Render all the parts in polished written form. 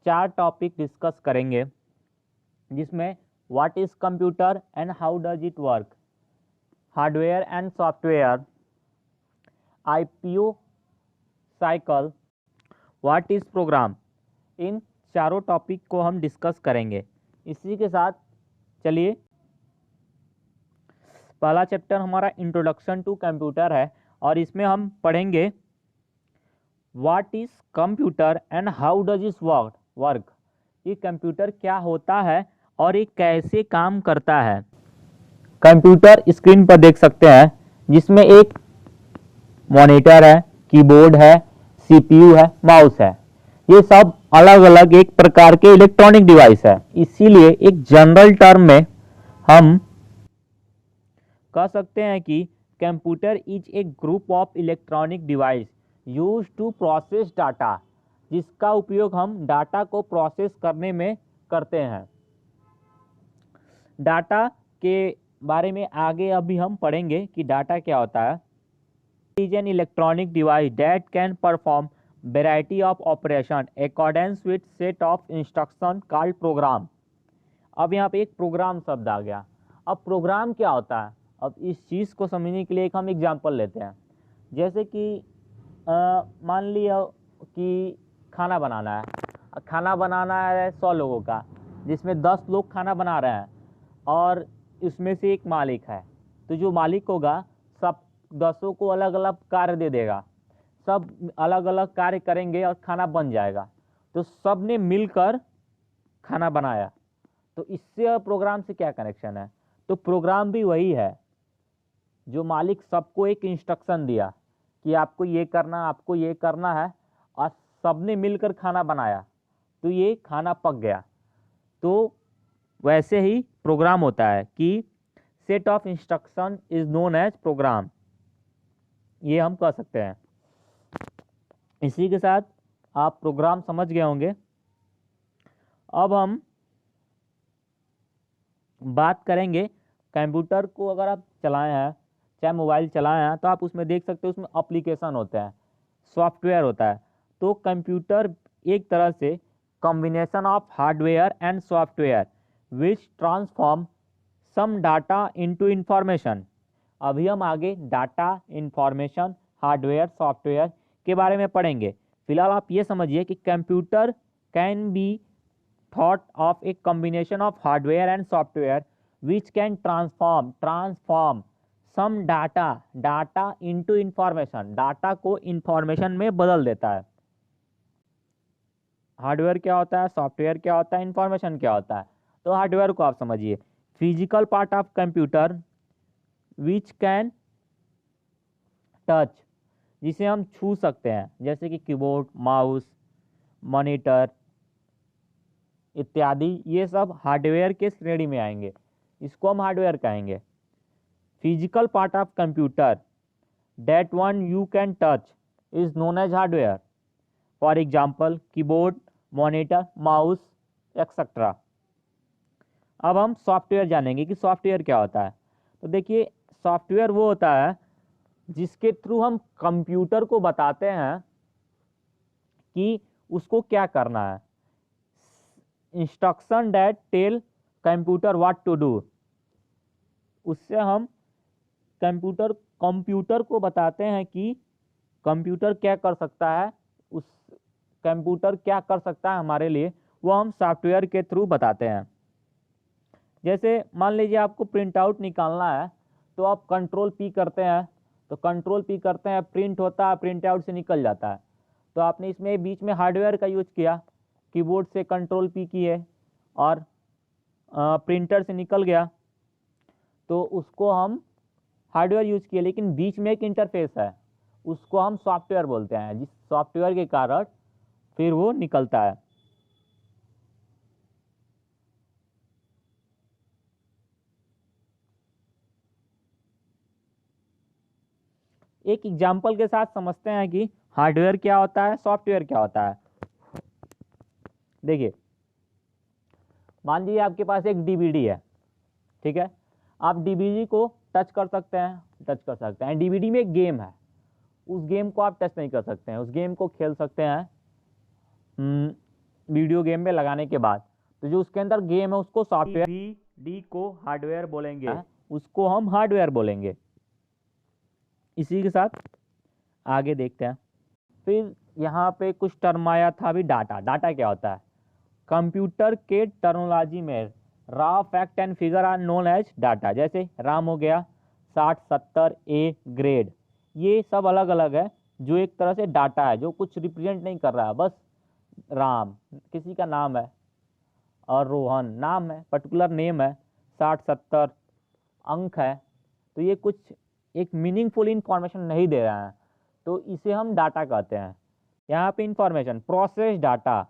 4 topic discuss करेंगे, जिसमें what is computer and how does it work, hardware and software, IPO cycle, what is program. इन चारों topic को हम discuss करेंगे। इसी के साथ चलिए, पहला चैप्टर हमारा इंट्रोडक्शन टू कंप्यूटर है और इसमें हम पढ़ेंगे what is computer and how does it work. ये कंप्यूटर क्या होता है और ये कैसे काम करता है। कंप्यूटर स्क्रीन पर देख सकते हैं, जिसमें एक मॉनिटर है, कीबोर्ड है, सीपीयू है, माउस है। ये सब अलग अलग एक प्रकार के इलेक्ट्रॉनिक डिवाइस है। इसीलिए एक जनरल टर्म में हम कह सकते हैं कि computer is a group of electronic device use to process data, जिसका उपयोग हम डाटा को प्रोसेस करने में करते हैं। डाटा के बारे में आगे अभी हम पढ़ेंगे कि डाटा क्या होता है। Is an electronic device that can perform variety of operation accordance with set of instruction called programme. अब यहाँ पे एक प्रोग्राम शब्द आ गया। अब प्रोग्राम क्या होता है, अब इस चीज़ को समझने के लिए एक हम एग्जांपल लेते हैं। जैसे कि मान लिया कि खाना बनाना है। खाना बनाना है 100 लोगों का, जिसमें 10 लोग खाना बना रहे हैं और उसमें से एक मालिक है। तो जो मालिक होगा सब 10 को अलग अलग कार्य दे देगा, सब अलग अलग कार्य करेंगे और खाना बन जाएगा। तो सब ने मिलकर खाना बनाया। तो इससे और प्रोग्राम से क्या कनेक्शन है? तो प्रोग्राम भी वही है, जो मालिक सबको एक इंस्ट्रक्शन दिया कि आपको ये करना, आपको ये करना है, और सबने मिलकर खाना बनाया तो ये खाना पक गया। तो वैसे ही प्रोग्राम होता है कि set of instruction is known as program, ये हम कह सकते हैं। इसी के साथ आप प्रोग्राम समझ गए होंगे। अब हम बात करेंगे कंप्यूटर को अगर आप चलाए हैं, चाहे मोबाइल चलाए हैं, तो आप उसमें देख सकते हो उसमें एप्लीकेशन होते हैं, सॉफ्टवेयर होता है। तो कंप्यूटर एक तरह से combination of hardware and software which transform some data into information. अभी हम आगे डाटा, इंफॉर्मेशन, हार्डवेयर, सॉफ्टवेयर के बारे में पढ़ेंगे। फिलहाल आप ये समझिए कि computer can be thought of a combination of hardware and software which can transform some data into information. Data को इंफॉर्मेशन में बदल देता है। हार्डवेयर क्या होता है, सॉफ्टवेयर क्या होता है, इंफॉर्मेशन क्या होता है। तो हार्डवेयर को आप समझिए, physical part of computer which can touch, जिसे हम छू सकते हैं, जैसे कि कीबोर्ड, माउस, मॉनिटर इत्यादि। ये सब हार्डवेयर के श्रेणी में आएंगे, इसको हम हार्डवेयर कहेंगे। Physical part of computer that one you can touch is known as hardware. For example keyboard, monitor, mouse etcetera. अब हम सॉफ्टवेयर जानेंगे कि सॉफ्टवेयर क्या होता है। तो देखिए, सॉफ्टवेयर वो होता है जिसके थ्रू हम कंप्यूटर को बताते हैं कि उसको क्या करना है। Instruction that tell computer what to do. उससे हम कंप्यूटर को बताते हैं कि कंप्यूटर क्या कर सकता है, उस कंप्यूटर क्या कर सकता है हमारे लिए, वो हम सॉफ्टवेयर के थ्रू बताते हैं। जैसे मान लीजिए आपको प्रिंट आउट निकालना है, तो आप कंट्रोल पी करते हैं, तो कंट्रोल पी करते हैं, प्रिंट होता है, प्रिंट आउट से निकल जाता है। तो आपने इसमें बीच में हार्डवेयर का यूज किया, कीबोर्ड से कंट्रोल पी किए और प्रिंटर से निकल गया, तो उसको हम हार्डवेयर यूज किए। लेकिन बीच में एक इंटरफेस है, उसको हम सॉफ्टवेयर बोलते हैं, जिस सॉफ्टवेयर के कारण फिर वो निकलता है। एक एग्जाम्पल के साथ समझते हैं कि हार्डवेयर क्या होता है, सॉफ्टवेयर क्या होता है। देखिए, मान लीजिए आपके पास एक डीवीडी है, ठीक है। आप डीवीडी को टच कर सकते हैं, डीवीडी में एक गेम है, उस गेम को आप टच नहीं कर सकते हैं, उस गेम को खेल सकते हैं वीडियो गेम में लगाने के बाद, तो जो उसके अंदर गेम है उसको सॉफ्टवेयर, डी को हार्डवेयर बोलेंगे, उसको हम हार्डवेयर बोलेंगे। इसी के साथ आगे देखते हैं। फिर यहाँ पे कुछ टर्म आया था अभी, डाटा। डाटा क्या होता है? कंप्यूटर के टर्मिनोलॉजी में raw fact and figure are known as data. जैसे राम हो गया, 60, 70, ए ग्रेड, ये सब अलग अलग है, जो एक तरह से डाटा है, जो कुछ रिप्रेजेंट नहीं कर रहा है। बस राम किसी का नाम है और रोहन नाम है, पर्टिकुलर नेम है, 60, 70 अंक है, तो ये कुछ एक मीनिंगफुल इंफॉर्मेशन नहीं दे रहा है, तो इसे हम डाटा कहते हैं। यहाँ पे information process data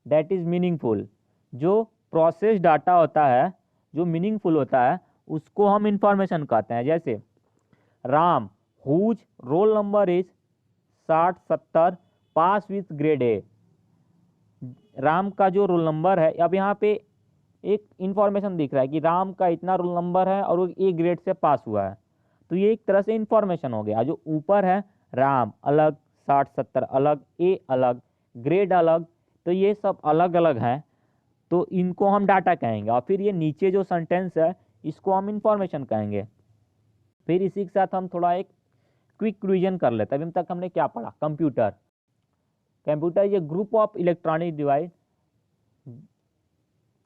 that is meaningful, जो प्रोसेस डाटा होता है, जो मीनिंगफुल होता है, उसको हम इंफॉर्मेशन कहते हैं। जैसे Ram whose roll number is 60, 70 pass with grade A. Ram का जो रोल नंबर है, अब यहाँ पे एक इंफॉर्मेशन दिख रहा है कि राम का इतना रोल नंबर है और वो ए ग्रेड से पास हुआ है, तो ये एक तरह से इंफॉर्मेशन हो गया। जो ऊपर है राम अलग, 60, 70 अलग, ए अलग, ग्रेड अलग, तो ये सब अलग अलग हैं, तो इनको हम डाटा कहेंगे। और फिर ये नीचे जो सेंटेंस है इसको हम इंफॉर्मेशन कहेंगे। फिर इसी के साथ हम थोड़ा एक क्विक रिवीजन कर लेते हैं। अभी तक हमने क्या पढ़ा? Computer. Computer is a group of electronic device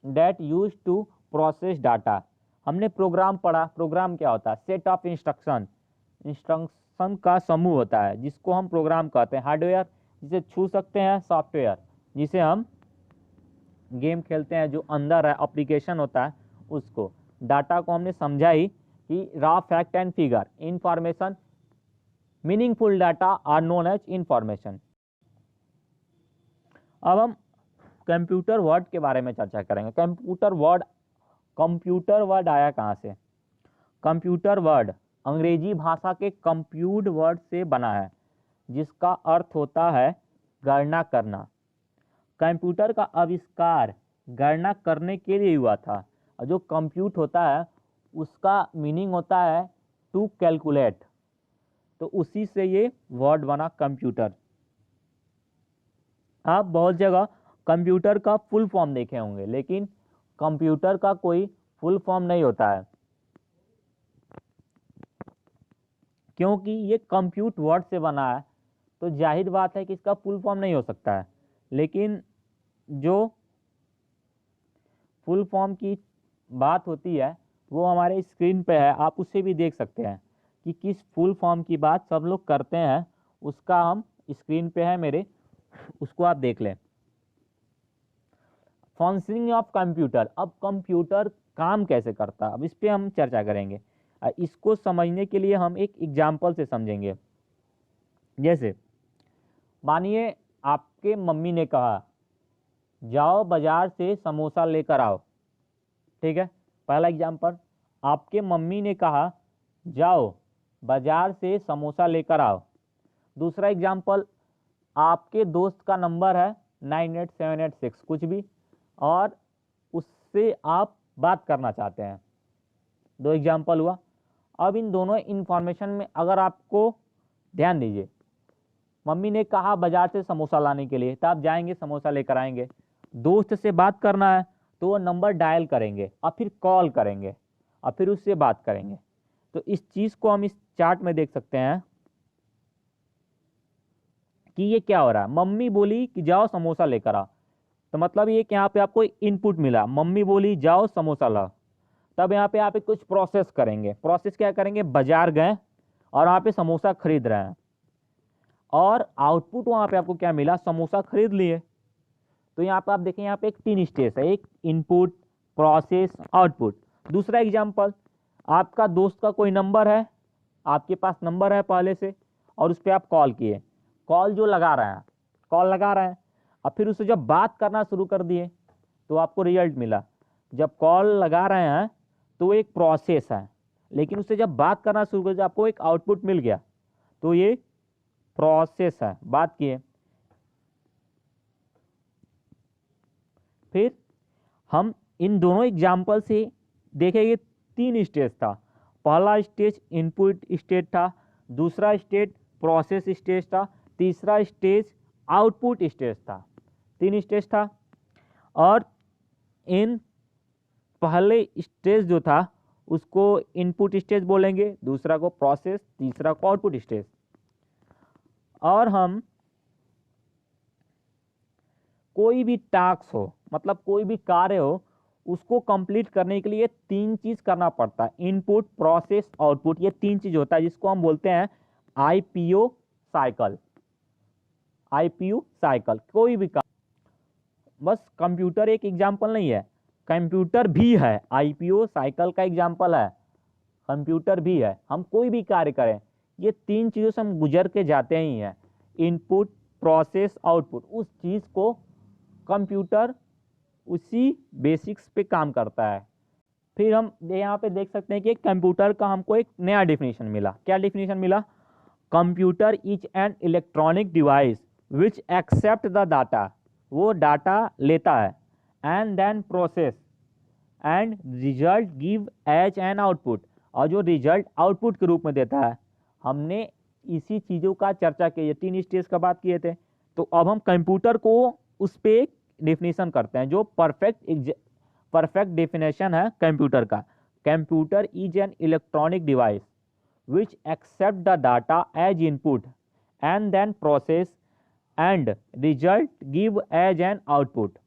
that use to process data. हमने प्रोग्राम पढ़ा। प्रोग्राम क्या होता है? सेट ऑफ इंस्ट्रक्शन, इंस्ट्रक्शन का समूह होता है, जिसको हम प्रोग्राम कहते हैं। हार्डवेयर जिसे छू सकते हैं, सॉफ्टवेयर जिसे हम गेम खेलते हैं, जो अंदर है एप्लीकेशन होता है उसको। डाटा को हमने समझा ही कि raw fact and figure, information, meaningful data are known as information. अब हम कंप्यूटर वर्ड के बारे में चर्चा करेंगे। कंप्यूटर वर्ड आया कहाँ से? कंप्यूटर वर्ड अंग्रेजी भाषा के कंप्यूट वर्ड से बना है, जिसका अर्थ होता है गणना करना। कंप्यूटर का आविष्कार गणना करने के लिए हुआ था, और जो कंप्यूट होता है उसका मीनिंग होता है टू कैलकुलेट, तो उसी से ये वर्ड बना कंप्यूटर। आप बहुत जगह कंप्यूटर का फुल फॉर्म देखे होंगे, लेकिन कंप्यूटर का कोई फुल फॉर्म नहीं होता है, क्योंकि ये कंप्यूट वर्ड से बना है, तो जाहिर बात है कि इसका फुल फॉर्म नहीं हो सकता है। लेकिन जो फुल फॉर्म की बात होती है वो हमारे स्क्रीन पे है, आप उसे भी देख सकते हैं कि किस फुल फॉर्म की बात सब लोग करते हैं। उसका हम स्क्रीन पे है मेरे, उसको आप देख लें। Functioning of computer. अब कंप्यूटर काम कैसे करता है, अब इस पर हम चर्चा करेंगे। इसको समझने के लिए हम एक एग्जाम्पल से समझेंगे। जैसे मानिए आपके मम्मी ने कहा जाओ बाजार से समोसा लेकर आओ। ठीक है, पहला एग्जाम्पल, आपके मम्मी ने कहा जाओ बाजार से समोसा लेकर आओ। दूसरा एग्जाम्पल, आपके दोस्त का नंबर है 98786 कुछ भी, और उससे आप बात करना चाहते हैं। दो एग्जाम्पल हुआ। अब इन दोनों इंफॉर्मेशन में अगर आपको ध्यान दीजिए, मम्मी ने कहा बाजार से समोसा लाने के लिए, तो आप जाएंगे समोसा लेकर आएंगे। दोस्त से बात करना है तो वो नंबर डायल करेंगे और फिर कॉल करेंगे और फिर उससे बात करेंगे। तो इस चीज़ को हम इस चार्ट में देख सकते हैं कि ये क्या हो रहा है। मम्मी बोली कि जाओ समोसा लेकर आ, तो मतलब ये कि यहाँ पे आपको इनपुट मिला, मम्मी बोली जाओ समोसा ला। तब यहाँ पे आप कुछ प्रोसेस करेंगे। प्रोसेस क्या करेंगे? बाजार गए और वहाँ पे समोसा खरीद रहे हैं, और आउटपुट वहाँ पे आपको क्या मिला? समोसा खरीद लिए। तो यहाँ पे आप देखें, यहाँ पे एक 3 स्टेज है, एक इनपुट, प्रोसेस, आउटपुट। दूसरा एग्जाम्पल, आपका दोस्त का कोई नंबर है, आपके पास नंबर है पहले से, और उस पर आप कॉल किए। कॉल जो लगा रहे हैं, कॉल लगा रहे हैं, और फिर उससे जब बात करना शुरू कर दिए तो आपको रिजल्ट मिला। जब कॉल लगा रहे हैं तो एक प्रोसेस है, लेकिन उससे जब बात करना शुरू कर दिया आपको एक आउटपुट मिल गया, तो ये प्रोसेस है, बात किए। फिर हम इन दोनों एग्जाम्पल से देखेंगे 3 स्टेज था। पहला स्टेज इनपुट स्टेज था, दूसरा स्टेज प्रोसेस स्टेज था, तीसरा स्टेज आउटपुट स्टेज था। 3 स्टेज था, और इन पहले स्टेज जो था उसको इनपुट स्टेज बोलेंगे, दूसरा को प्रोसेस, तीसरा को आउटपुट स्टेज। और हम कोई भी टास्क हो, मतलब कोई भी कार्य हो, उसको कंप्लीट करने के लिए 3 चीज करना पड़ता है, इनपुट, प्रोसेस, आउटपुट। ये 3 चीज होता है जिसको हम बोलते हैं आईपीओ साइकिल। आईपीओ साइकिल कोई भी काम, बस कंप्यूटर एक एग्जाम्पल नहीं है, कंप्यूटर भी है, आईपीओ साइकिल का एग्जाम्पल है, कंप्यूटर भी है। हम कोई भी कार्य करें, ये 3 चीज़ों से हम गुजर के जाते ही हैं, इनपुट, प्रोसेस, आउटपुट। उस चीज़ को कंप्यूटर उसी बेसिक्स पे काम करता है। फिर हम यहाँ पे देख सकते हैं कि कंप्यूटर का हमको एक नया डेफिनेशन मिला। क्या डेफिनेशन मिला? Computer is an electronic device which accept the data, वो डाटा लेता है, and then process and result give as an output, और जो रिजल्ट आउटपुट के रूप में देता है। हमने इसी चीज़ों का चर्चा की, 3 स्टेज का बात किए थे। तो अब हम कंप्यूटर को उस पर एक डेफिनेशन करते हैं जो परफेक्ट डेफिनेशन है कंप्यूटर का। Computer is an electronic device which accept the data as input and then process and result give as an output.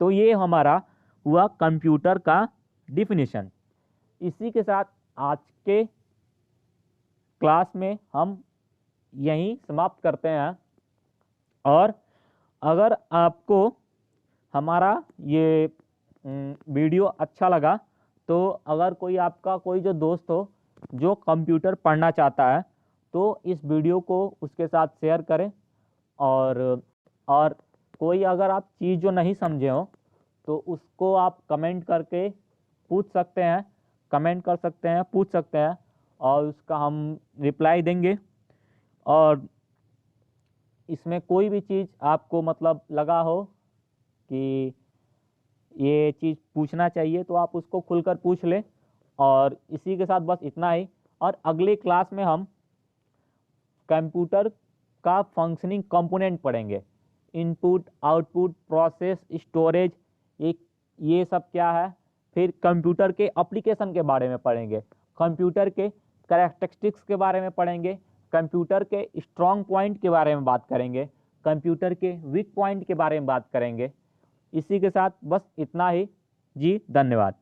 तो ये हमारा हुआ कंप्यूटर का डिफिनीशन। इसी के साथ आज के क्लास में हम यहीं समाप्त करते हैं। और अगर आपको हमारा ये वीडियो अच्छा लगा, तो अगर कोई आपका कोई जो दोस्त हो जो कंप्यूटर पढ़ना चाहता है, तो इस वीडियो को उसके साथ शेयर करें। और कोई अगर आप चीज़ जो नहीं समझे हो, तो उसको आप कमेंट करके पूछ सकते हैं, कमेंट कर सकते हैं, पूछ सकते हैं, और उसका हम रिप्लाई देंगे। और इसमें कोई भी चीज़ आपको मतलब लगा हो कि ये चीज़ पूछना चाहिए, तो आप उसको खुलकर पूछ लें। और इसी के साथ बस इतना ही। और अगले क्लास में हम कंप्यूटर का फंक्शनिंग कंपोनेंट पढ़ेंगे, इनपुट, आउटपुट, प्रोसेस, स्टोरेज, ये सब क्या है। फिर कंप्यूटर के एप्लीकेशन के बारे में पढ़ेंगे, कंप्यूटर के कैरेक्टरिस्टिक्स के बारे में पढ़ेंगे, कंप्यूटर के स्ट्रॉन्ग पॉइंट के बारे में बात करेंगे, कंप्यूटर के वीक पॉइंट के बारे में बात करेंगे। इसी के साथ बस इतना ही। जी धन्यवाद।